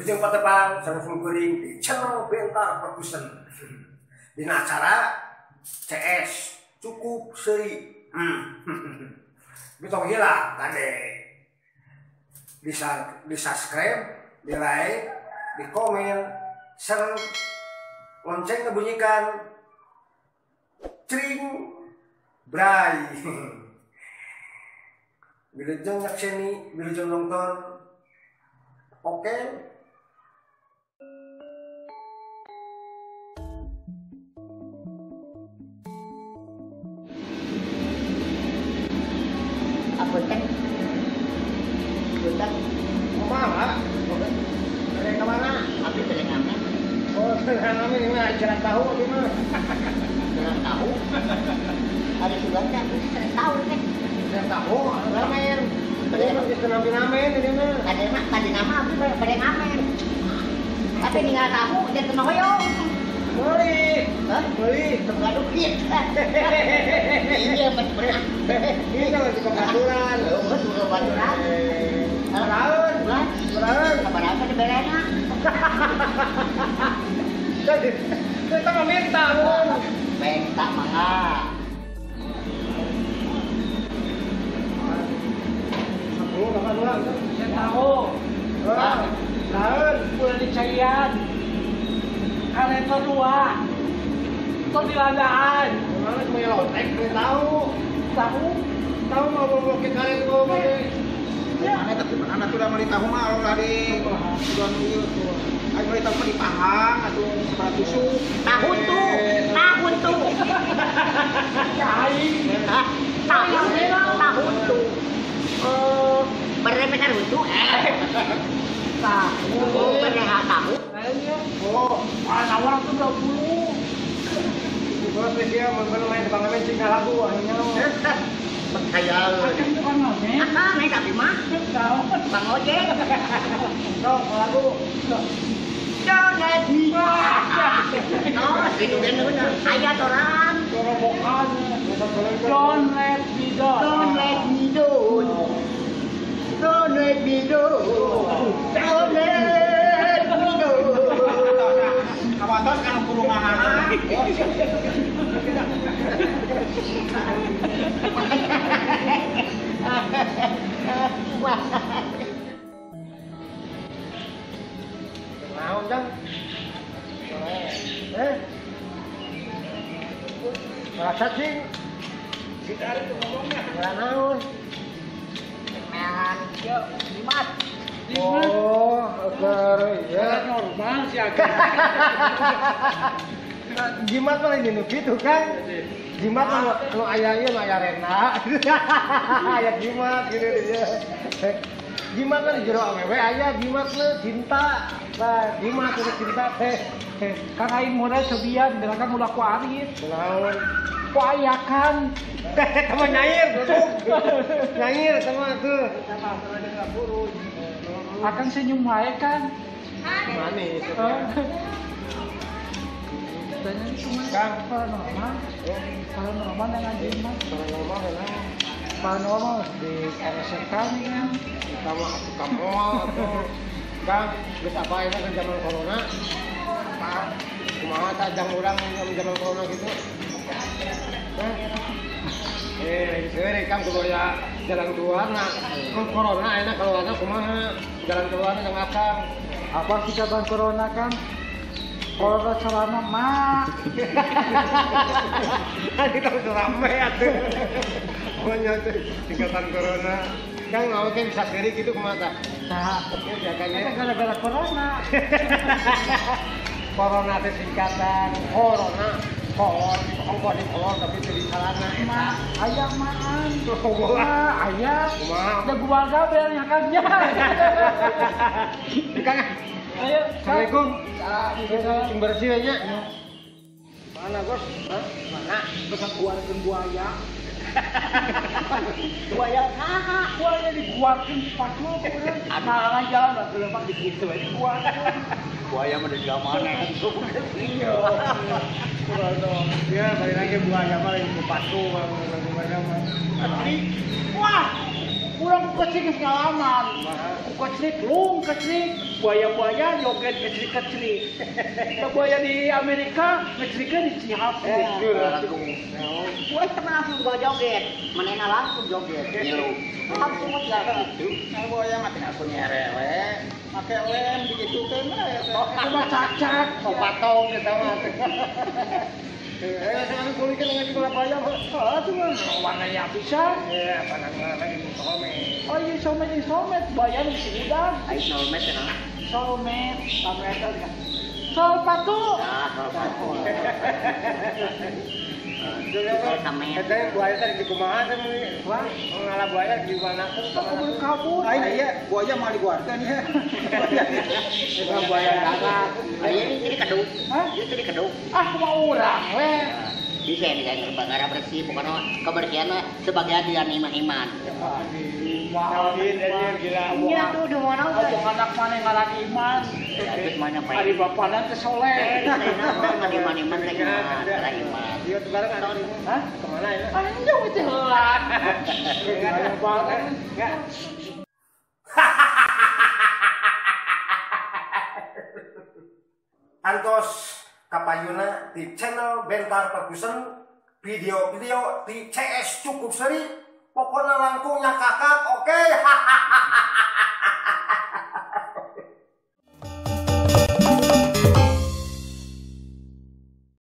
Ujung patepang sareng kuring di channel Bentar Perkusen. Dina acara CS cukup seuri. Bitong hilang kade. Di subscribe, di like, di komen, serang lonceng ngebunyikan cring bray. Wilujeng nyakseni, wilujeng nonton. Oke. Punten. Punten. Kemana? Dari kemana? Abi telengamen. Oh, telengamen ini mah jalan tahu gimana? Jalan tahu. Ada suratnya, jalan tahu kan. Jalan tahu, ramen. Tadi mah kita namen ini mah. Tadi nama abi pada ngamen. Tapi ninggal tahu dan tenoyong. Beli. Hah? Beli. Tengah dukit. Iya benar. Ini kalau di pengaturan. Oh, suruh baturan. Beraun. Beraun. Kapan apa di belena? Jadi kita mau minta bun. Minta mangga. Saya tahu. Beraun. Udah dicarian. Ada yang kedua. Itu di ladaan. Mana cuma yang lotek, tahu. Tahu? Tahu mau blokir kalian itu mau Mana tapi anak sudah mau ditahu mah orang tadi sudah nunggu tuh. Ayo mau ditahu di pahang atau tusuk. Tahun tuh. Hah? Tahun tuh. Oh, berrepetan untuk tahu. Berreha tahu. Kayaknya. Oh, Anak orang tuh 20. bos dia mau main bangamen cingga lagu akhirnya. Khayal. Akan itu kan ngamen. Akan naik tapi mah. Tahu. Bang ojek. Dong, lagu. Don't let me. No, itu kan benar. Ayat orang. Corobokan. Don't let me down. Don't let me down. Don't let me down. Don't let me down. Kawasan kan kurung anak. Naon jang? Merasa cing. Kita itu ngomongnya. Ya naon? Man, yuk, limat. Oh, agar ya. Normal sih agak. Jimat mah ini nu kitu kan? Jimat mah nu aya ieu mah aya rena. Aya jimat gitu dia. Jimat mah di jero awewe aya jimat mah cinta. Nah, jimat itu cinta teh. Kang aing modal sebian, dengan ulah ku arit. Naon? Ku ayakan. Kamu nyair, tutup. Nyair sama tuh. Akan senyum wae kan. Manis. Tanya cuma Kang. paranormal. Paranormal yang aja mah. Paranormal enak. Paranormal di RSK kan. Kamu atau Kang, geus apa ini kan zaman corona? Pak, kumaha ta jang urang zaman corona gitu? Sebenarnya Kang kudu ya jalan keluar nah. Corona enak keluarnya kumaha? Jalan keluar yang akang. Apa sih kabar corona kan? Corona selama mah. Kita udah rame atuh. Banyak tuh tingkatan corona. Kang mau kan bisa sendiri gitu kumaha? Nah, Ya kayaknya gara-gara corona. corona teh singkatan corona. Kok di kolor tapi jadi salana Ma, ayah maan. Kumaha? Ayah. Kumaha? Udah gua gabel nyakannya. Kang. Ayo, Assalamualaikum. Sing bersih nya. Mana, Bos? Hah? Mana? Bekas keluarkan buaya. Buaya saha? Buaya dibuatkan sepatu. Nah, jalan lah. Lepas dikitu aja buaya. Buaya mah dari mana? Iya. Ya, balik lagi buaya mah lagi kupatu, buaya mah. Wah, Kurang kecil pengalaman. Kecil, lung kecil, buaya-buaya joget kecil-kecil. Buaya di Amerika, kecilnya di Cihapit. Gue temen langsung gua joget, manena langsung joget. Langsung aja gitu. Nah, boya mah tinggal punya rewe, make lem begitu kan. Cuma cacat, Sok patong kita mah. Sekarang kulit kan nggak sekolah bayar. cuma warnanya bisa. Iya, panang-panang ini somet. Oh iya somet, bayar di sini dan. Ayo solmet ya. Somet, kamera kan. Sol patu. Nah, solmet. Katanya buaya tadi di kumaha kan wah ngalah buaya di mana tuh Kabur kabur. Iya, buaya mau dikeluarkan ya. itu buaya darat. Ini keduk. Hah? Ini keduk. Ah mau ulang weh. Bisa ini kan berbangara bersih, bukan kebersihan sebagai adian iman. Maafin aja gila. Iya tuh udah mau nau. Abang anak mana ngalah iman. Habis mana pak? Hari bapaknya teh soleh. Iman lagi iman. Iya tuh bareng ada. Hah? Kemana ya? Anjing itu heula. Enggak banget. Enggak. Antos kapayuna di channel Bentar Perkusen video-video di CS cukup seri pokoknya langkungnya kakak oke.